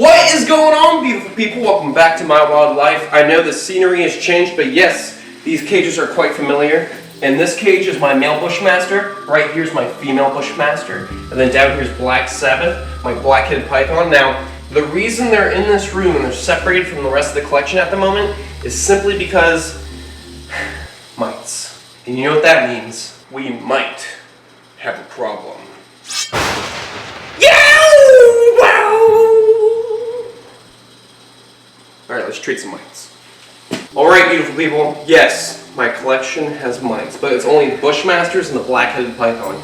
What is going on, beautiful people? Welcome back to My Wild Life. I know the scenery has changed, but yes, these cages are quite familiar. And this cage is my male Bushmaster. Right here's my female Bushmaster. And then down here's Black Sabbath, my black-headed python. Now, the reason they're in this room and they're separated from the rest of the collection at the moment is simply because mites. And you know what that means? We might have a problem. Alright, let's treat some mites. Alright, beautiful people, yes, my collection has mites, but it's only the Bushmasters and the black-headed python.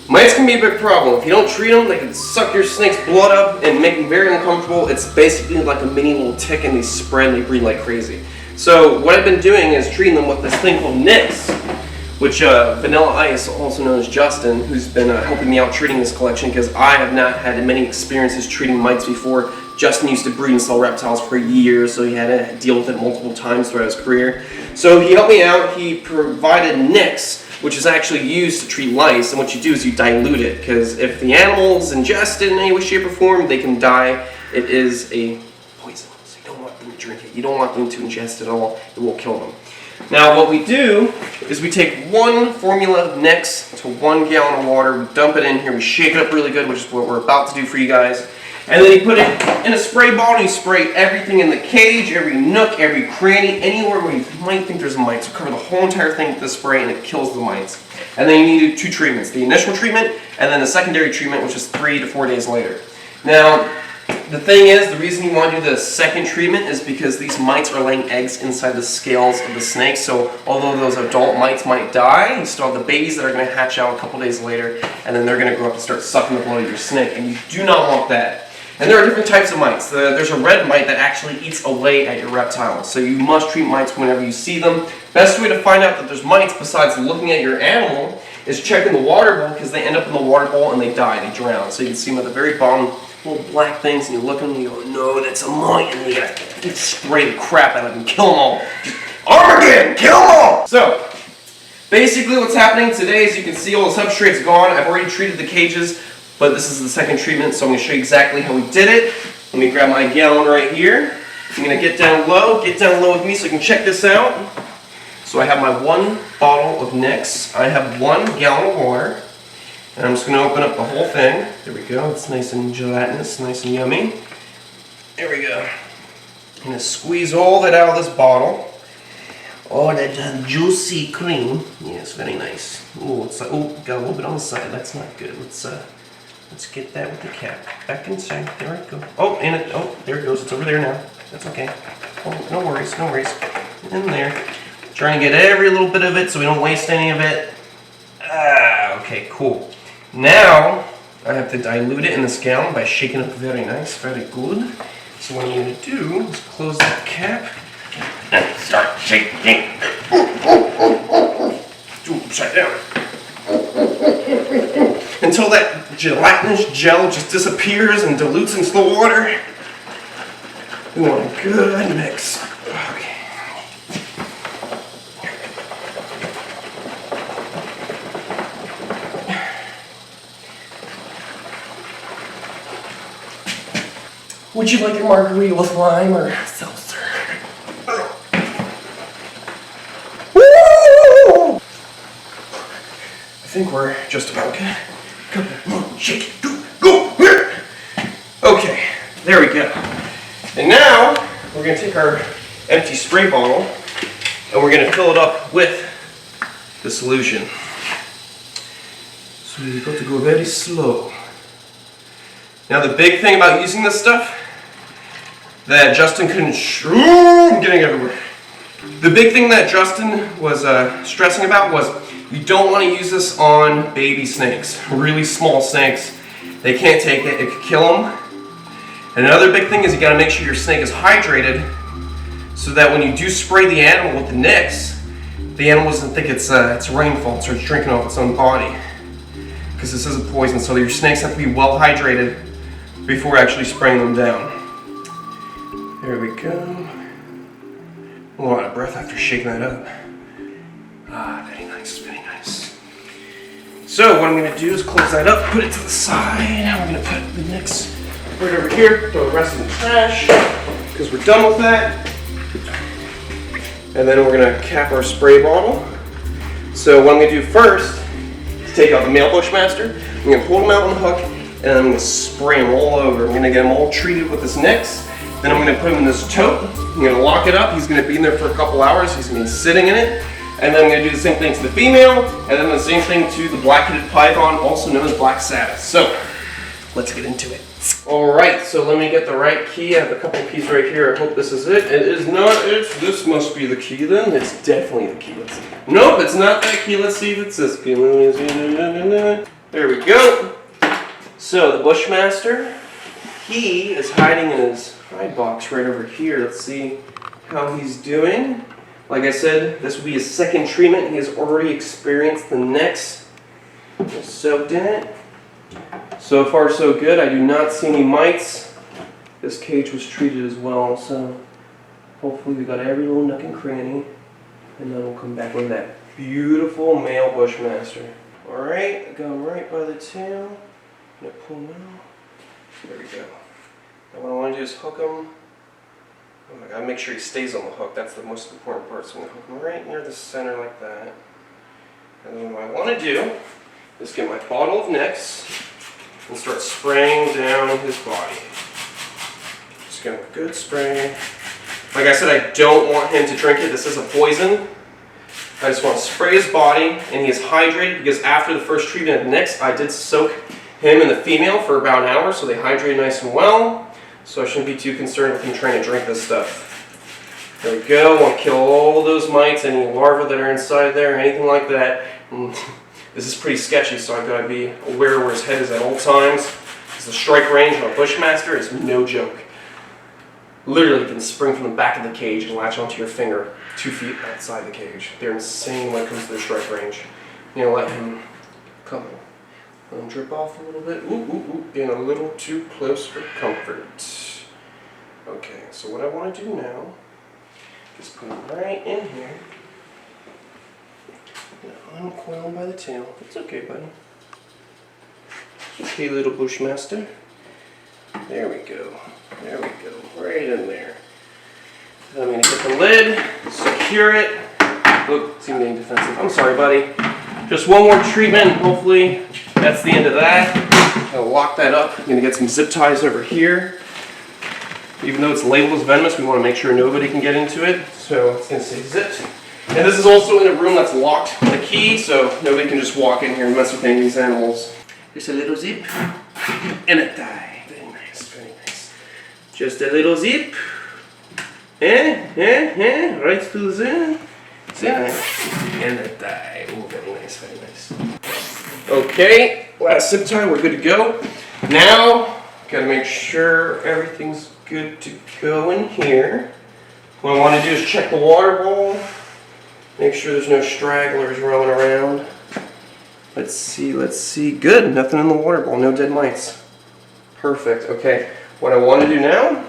Mites can be a big problem. If you don't treat them, they can suck your snake's blood up and make them very uncomfortable. It's basically like a mini little tick, and they spread and they breed like crazy. So what I've been doing is treating them with this thing called Nix, which Vanilla Ice, also known as Justin, who's been helping me out treating this collection because I have not had many experiences treating mites before. Justin used to breed and sell reptiles for years, so he had to deal with it multiple times throughout his career. So he helped me out. He provided Nix, which is actually used to treat lice, and what you do is you dilute it, because if the animal's ingested in any way, shape, or form, they can die. It is a poison, so you don't want them to drink it. You don't want them to ingest it at all. It will kill them. Now what we do is we take 1 formula of Nix to 1 gallon of water, we dump it in here, we shake it up really good, which is what we're about to do for you guys. And then you put it in a spray bottle and you spray everything in the cage, every nook, every cranny, anywhere where you might think there's a mite. So cover the whole entire thing with the spray and it kills the mites. And then you need 2 treatments, the initial treatment and then the secondary treatment, which is 3 to 4 days later. Now, the thing is, the reason you want to do the second treatment is because these mites are laying eggs inside the scales of the snake. So although those adult mites might die, you still have the babies that are going to hatch out a couple days later, and then they're going to grow up and start sucking the blood of your snake. And you do not want that. And there are different types of mites. There's a red mite that actually eats away at your reptiles. So you must treat mites whenever you see them. Best way to find out that there's mites besides looking at your animal is checking the water bowl, because they end up in the water bowl and they die, they drown. So you can see them at the very bottom, little black things, and you look at them and you go, no, that's a mite, and you gotta spray the crap out of them, kill them all. Just Armageddon, kill them all! So, basically what's happening today is you can see all the substrate's gone. I've already treated the cages, but this is the second treatment, so I'm going to show you exactly how we did it. Let me grab my gallon right here. I'm going to get down low with me so you can check this out. So I have my 1 bottle of Nix. I have 1 gallon of water. And I'm just going to open up the whole thing. There we go. It's nice and gelatinous, nice and yummy. There we go. I'm going to squeeze all that out of this bottle. Oh, that juicy cream. Yes, very nice. Oh, it's like, oh, got a little bit on the side. That's not good. Let's get that with the cap. Back inside. There it goes. Oh, and it. Oh, there it goes. It's over there now. That's okay. Oh, no worries. No worries. In there. Trying to get every little bit of it so we don't waste any of it. Ah, okay, cool. Now, I have to dilute it in this gallon by shaking it very nice, very good. So what I'm going to do is close that cap and start shaking. Do it upside down. Until that gelatinous gel just disappears and dilutes into the water. We want a good mix. Okay. Would you like a margarita with lime or seltzer? Woo! I think we're just about good. Come on, shake it, go! Okay, there we go. And now, we're going to take our empty spray bottle and we're going to fill it up with the solution. So you've got to go very slow. Now the big thing about using this stuff that Justin couldn't I'm getting everywhere. The big thing that Justin was stressing about was you don't want to use this on baby snakes, really small snakes. They can't take it, it could kill them. And another big thing is you got to make sure your snake is hydrated so that when you do spray the animal with the Nix, the animal doesn't think it's rainfall, so it's drinking off its own body. Because this is a poison, so your snakes have to be well hydrated before actually spraying them down. There we go. A lot of breath after shaking that up. Ah, very nice, very nice. So what I'm going to do is close that up, put it to the side. Now we're going to put the Nix right over here, throw the rest in the trash, because we're done with that. And then we're gonna cap our spray bottle. So what I'm gonna do first is take out the male Bushmaster. I'm gonna pull him out on the hook, and then I'm gonna spray him all over. I'm gonna get him all treated with this Nix. Then I'm gonna put him in this tote. I'm gonna lock it up. He's gonna be in there for a couple hours. He's gonna be sitting in it. And then I'm gonna do the same thing to the female, and then the same thing to the black-headed python, also known as black saddis. So, let's get into it. All right, so let me get the right key. I have a couple keys right here. I hope this is it. It is not it. This must be the key then. It's definitely the key. Let's see. Nope, it's not that key. Let's see if it's this key. There we go. So the Bushmaster, he is hiding in his hide box right over here. Let's see how he's doing. Like I said, this will be his second treatment. He has already experienced the Nix. Just soaked in it. So far so good. I do not see any mites. This cage was treated as well, so hopefully we got every little nook and cranny. And then we'll come back with that beautiful male Bushmaster. Alright, I got him right by the tail. I'm going to pull him out. There we go. Now what I want to do is hook him. I gotta make sure he stays on the hook. That's the most important part. So I'm gonna hook him right near the center like that. And then what I want to do is get my bottle of Nix and start spraying down his body. Just give him a good spray. Like I said, I don't want him to drink it. This is a poison. I just want to spray his body, and he is hydrated because after the first treatment of Nix, I did soak him and the female for about an hour, so they hydrated nice and well. So I shouldn't be too concerned with him trying to drink this stuff. There we go. I want to kill all those mites, any larvae that are inside there, anything like that. This is pretty sketchy, so I've got to be aware where his head is at all times. Because the strike range on a Bushmaster is no joke. Literally, you can spring from the back of the cage and latch onto your finger 2 feet outside the cage. They're insane when it comes to their strike range. You know, let him come. Let him drip off a little bit. Ooh, ooh, ooh. Getting a little too close for comfort. Okay, so what I want to do now is put him right in here. Uncoil him by the tail. It's okay, buddy. It's okay, little Bushmaster. There we go. There we go. Right in there. Then I'm going to get the lid, secure it. Look, it's even getting defensive. I'm sorry, buddy. Just one more treatment. Hopefully, that's the end of that. I'll lock that up. I'm going to get some zip ties over here. Even though it's labeled as venomous, we want to make sure nobody can get into it. So it's going to say zipped. And this is also in a room that's locked with a key, so nobody can just walk in here and mess with any of these animals. Just a little zip and a tie. Very nice, very nice. Just a little zip. Right to the zip. And a tie. Oh, very nice, very nice. Okay, last zip tie, we're good to go. Now, gotta make sure everything's good to go in here. What I want to do is check the water bowl. Make sure there's no stragglers roaming around. Let's see, let's see. Good, nothing in the water bowl, no dead mites. Perfect, okay. What I want to do now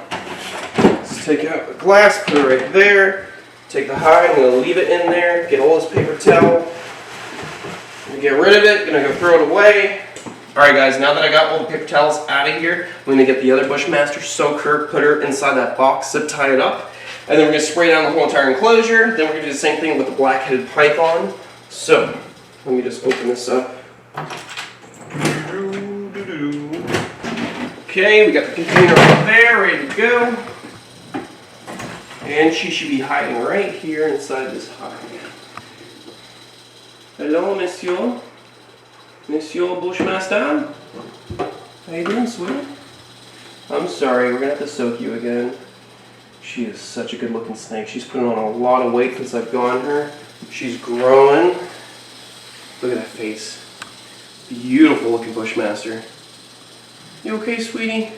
is take out the glass, put it right there. Take the hide, I'm going to leave it in there, get all this paper towel. I'm going to get rid of it, going to go throw it away. Alright guys, now that I got all the paper towels out of here, I'm going to get the other Bushmaster, soak her, put her inside that box, zip tie it up. And then we're going to spray down the whole entire enclosure. Then we're going to do the same thing with the black-headed python. So, let me just open this up. Okay, we got the container right there, ready to go. And she should be hiding right here inside this hide. Hello, monsieur. Monsieur Bushmaster. How you doing, sweetie? I'm sorry, we're going to have to soak you again. She is such a good looking snake. She's putting on a lot of weight since I've gotten her. She's growing. Look at that face. Beautiful looking Bushmaster. You okay, sweetie?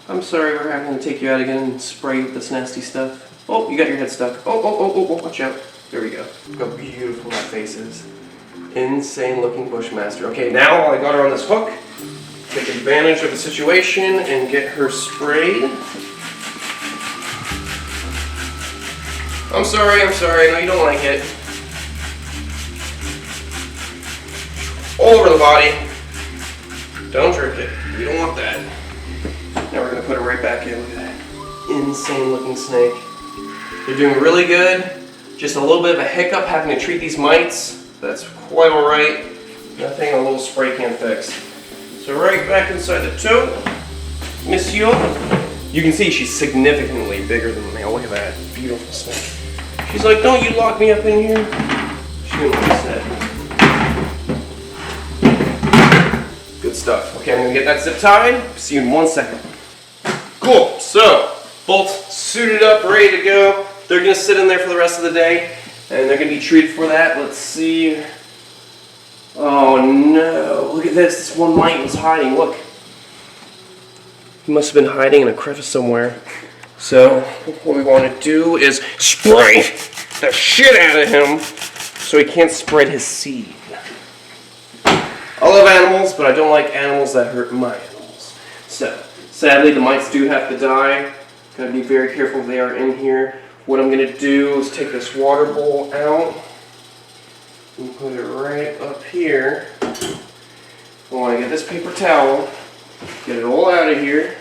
I'm sorry we're having to take you out again and spray you with this nasty stuff. Oh, you got your head stuck. Oh, watch out. There we go. Look how beautiful that face is. Insane looking Bushmaster. Okay, now while I got her on this hook, take advantage of the situation and get her sprayed. I'm sorry, I know you don't like it. All over the body. Don't drink it. We don't want that. Now we're gonna put it right back in. Look at that insane looking snake. They're doing really good. Just a little bit of a hiccup having to treat these mites. That's quite all right. Nothing a little spray can fix. So right back inside the tote, Monsieur. You can see she's significantly bigger than the male. Look at that beautiful snake. She's like, don't you lock me up in here. She didn't like that. Good stuff. Okay, I'm gonna get that zip tied. See you in 1 second. Cool, so both suited up, ready to go. They're gonna sit in there for the rest of the day and they're gonna be treated for that. Let's see. Oh no, look at this. This one mite was hiding, look. He must have been hiding in a crevice somewhere. So what we want to do is spray the shit out of him so he can't spread his seed. I love animals, but I don't like animals that hurt my animals. So sadly, the mites do have to die. Gotta be very careful if they are in here. What I'm gonna do is take this water bowl out and put it right up here. I want to get this paper towel, get it all out of here.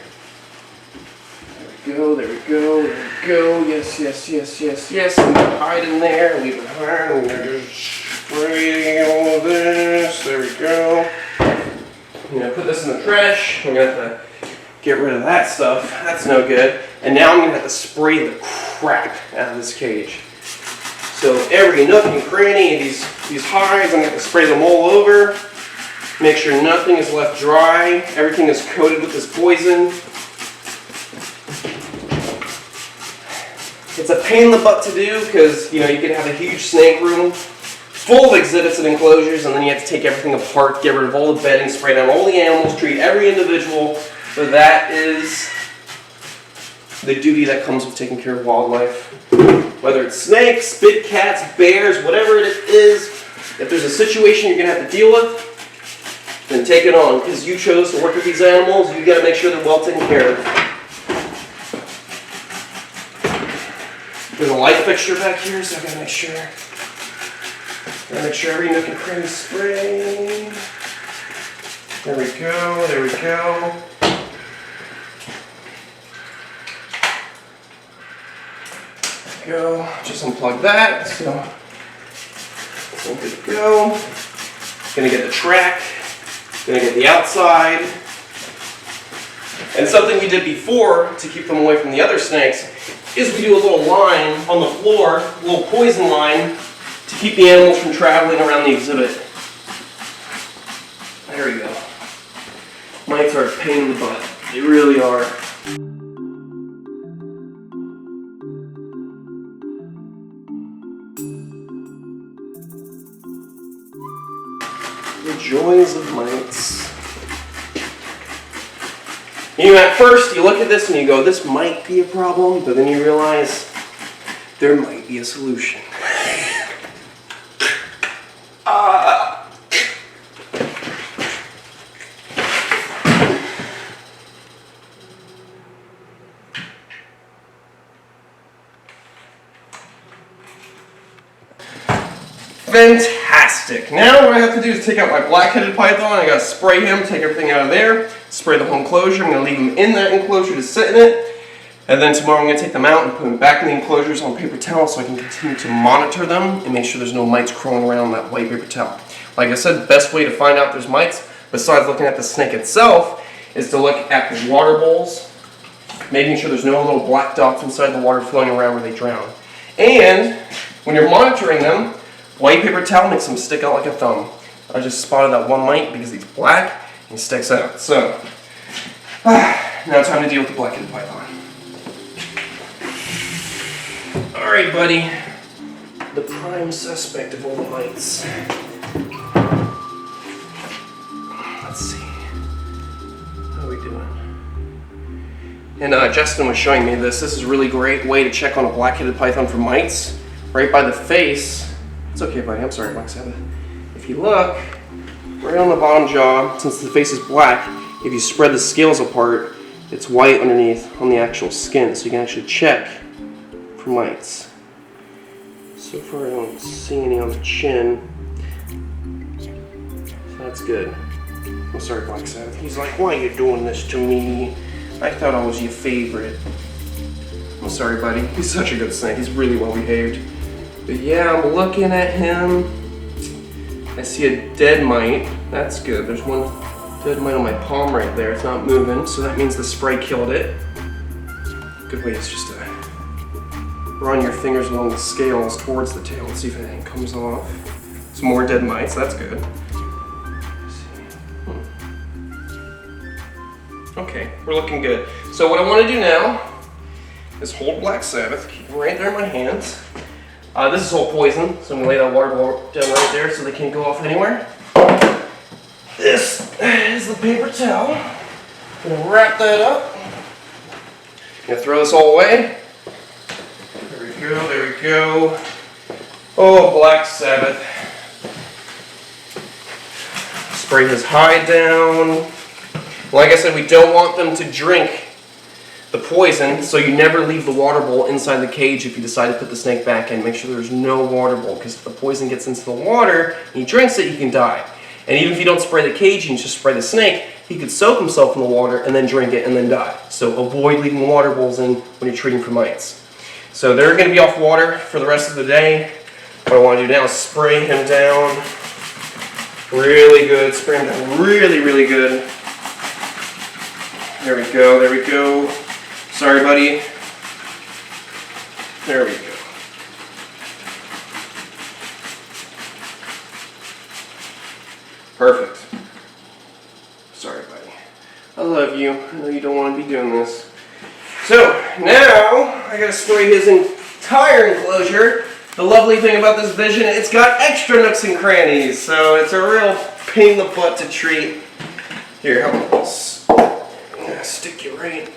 There we go, there we go, there we go. Yes, yes, yes, yes, yes. I'm gonna hide in there, leave it hide. I'm gonna just spray all of this. There we go. I'm gonna put this in the trash. I'm gonna have to get rid of that stuff. That's no good. And now I'm gonna have to spray the crap out of this cage. So every nook and cranny of these hides, I'm gonna have to spray them all over. Make sure nothing is left dry. Everything is coated with this poison. It's a pain in the butt to do because you could have a huge snake room full of exhibits and enclosures, and then you have to take everything apart, get rid of all the bedding, spray down all the animals, treat every individual. But that is the duty that comes with taking care of wildlife. Whether it's snakes, big cats, bears, whatever it is, if there's a situation you're going to have to deal with, then take it on. Because you chose to work with these animals, you got to make sure they're well taken care of. There's a light fixture back here, so I got to make sure. Every nook and cranny spray. There we go, there we go. Go. Just unplug that. So good to go. Gonna get the track. Gonna get the outside. And something we did before to keep them away from the other snakes is we do a little line on the floor, a little poison line, to keep the animals from traveling around the exhibit. There we go. Mites are a pain in the butt. They really are. The joys of mites. At first you look at this and you go, this might be a problem, but then you realize there might be a solution. Fantastic. Now what I have to do is take out my black-headed python. I gotta spray him, take everything out of there, spray the whole enclosure. I'm gonna leave him in that enclosure to sit in it. And then tomorrow I'm gonna take them out and put them back in the enclosures on paper towel so I can continue to monitor them and make sure there's no mites crawling around that white paper towel. Like I said, the best way to find out there's mites, besides looking at the snake itself, is to look at the water bowls, making sure there's no little black dots inside the water flowing around where they drown. And when you're monitoring them, white paper towel makes them stick out like a thumb. I just spotted that one mite because he's black and he sticks out. So, now time to deal with the black-headed python. Alright, buddy. The prime suspect of all the mites. Let's see. How are we doing? And Justin was showing me this. This is a really great way to check on a black-headed python for mites. Right by the face. It's okay, buddy. I'm sorry, Black Sabbath. If you look, right on the bottom jaw, since the face is black, if you spread the scales apart, it's white underneath on the actual skin, so you can actually check for mites. So far, I don't see any on the chin. So that's good. I'm sorry, Black Sabbath. He's like, why are you doing this to me? I thought I was your favorite. I'm sorry, buddy. He's such a good snake. He's really well behaved. But yeah, I'm looking at him. I see a dead mite. That's good. There's one dead mite on my palm right there. It's not moving, so that means the spray killed it. Good way is just to run your fingers along the scales towards the tail and see if anything comes off. Some more dead mites. That's good. Okay, we're looking good. So what I want to do now is hold Black Sabbath, keep him right there in my hands. This is all poison, so I'm going to lay that water ball down right there so they can't go off anywhere. This is the paper towel. I'm going to wrap that up. I'm going to throw this all away. There we go, there we go. Oh, Black Sabbath. Spray his hide down. Like I said, we don't want them to drink the poison, so you never leave the water bowl inside the cage if you decide to put the snake back in. Make sure there's no water bowl, because if the poison gets into the water and he drinks it, he can die. And even if you don't spray the cage and you just spray the snake, he could soak himself in the water and then drink it and then die. So avoid leaving water bowls in when you're treating for mites. So they're going to be off water for the rest of the day. What I want to do now is spray him down really good. Spray him down really, really good. There we go, there we go. Sorry, buddy. There we go. Perfect. Sorry, buddy. I love you. I know you don't want to be doing this. So, now, I gotta spray his entire enclosure. The lovely thing about this Vision, it's got extra nooks and crannies, so it's a real pain in the butt to treat. Here, how about this? I'm gonna stick you right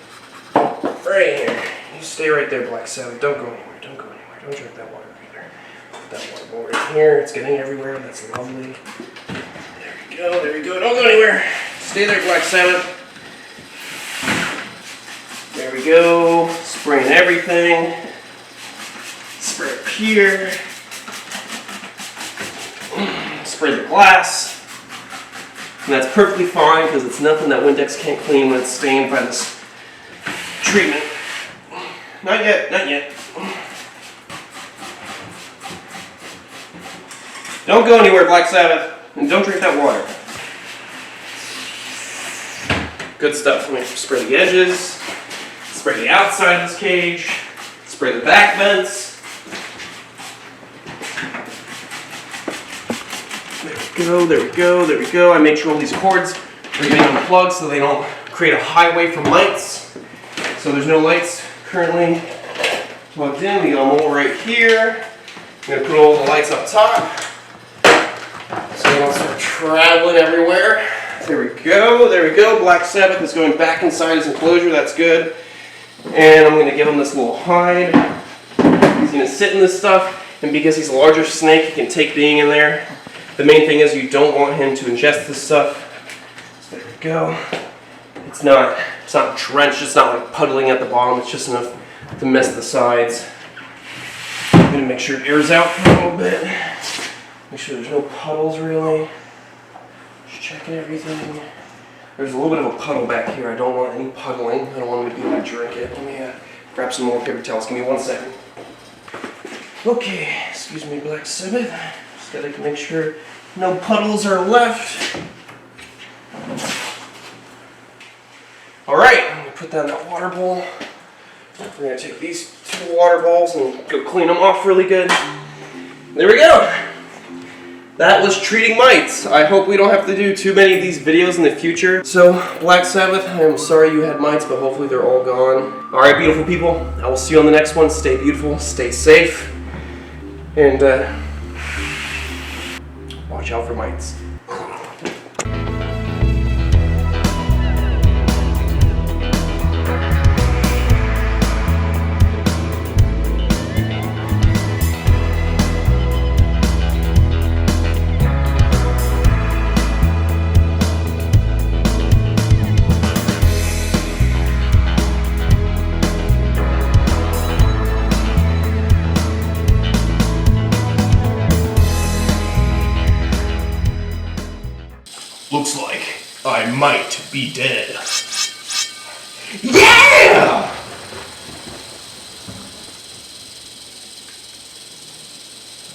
here. You stay right there, Black Sabbath. Don't go anywhere. Don't go anywhere. Don't drink that water either. Put that water bowl right here. It's getting everywhere. That's lovely. There we go. There we go. Don't go anywhere. Stay there, Black Sabbath. There we go. Spraying everything. Spray up here. Spray the glass. And that's perfectly fine because it's nothing that Windex can't clean when it's stained by this treatment. Not yet, not yet. Don't go anywhere, Black Sabbath, and don't drink that water. Good stuff. Let me spray the edges, spray the outside of this cage, spray the back vents. There we go, there we go, there we go. I made sure all these cords are getting unplugged so they don't create a highway for mites. So there's no lights currently plugged in. We got them all right here. I'm going to put all the lights up top so they don't start traveling everywhere. There we go, there we go. Black Sabbath is going back inside his enclosure. That's good. And I'm going to give him this little hide. He's going to sit in this stuff, and because he's a larger snake, he can take being in there. The main thing is you don't want him to ingest this stuff. So there we go. It's not drenched, it's not like puddling at the bottom, it's just enough to mess the sides. I'm going to make sure it airs out for a little bit. Make sure there's no puddles really. Just checking everything. There's a little bit of a puddle back here. I don't want any puddling. I don't want him to be able to drink it. Let me grab some more paper towels. Give me 1 second. Okay, excuse me, Black Sabbath. Just gotta make sure no puddles are left. Alright, I'm going to put down that water bowl. We're going to take these 2 water bowls and go clean them off really good. There we go. That was treating mites. I hope we don't have to do too many of these videos in the future. So, Black Sabbath, I'm sorry you had mites, but hopefully they're all gone. Alright, beautiful people. I will see you on the next one. Stay beautiful, stay safe, and watch out for mites. Looks like I might be dead. Yeah!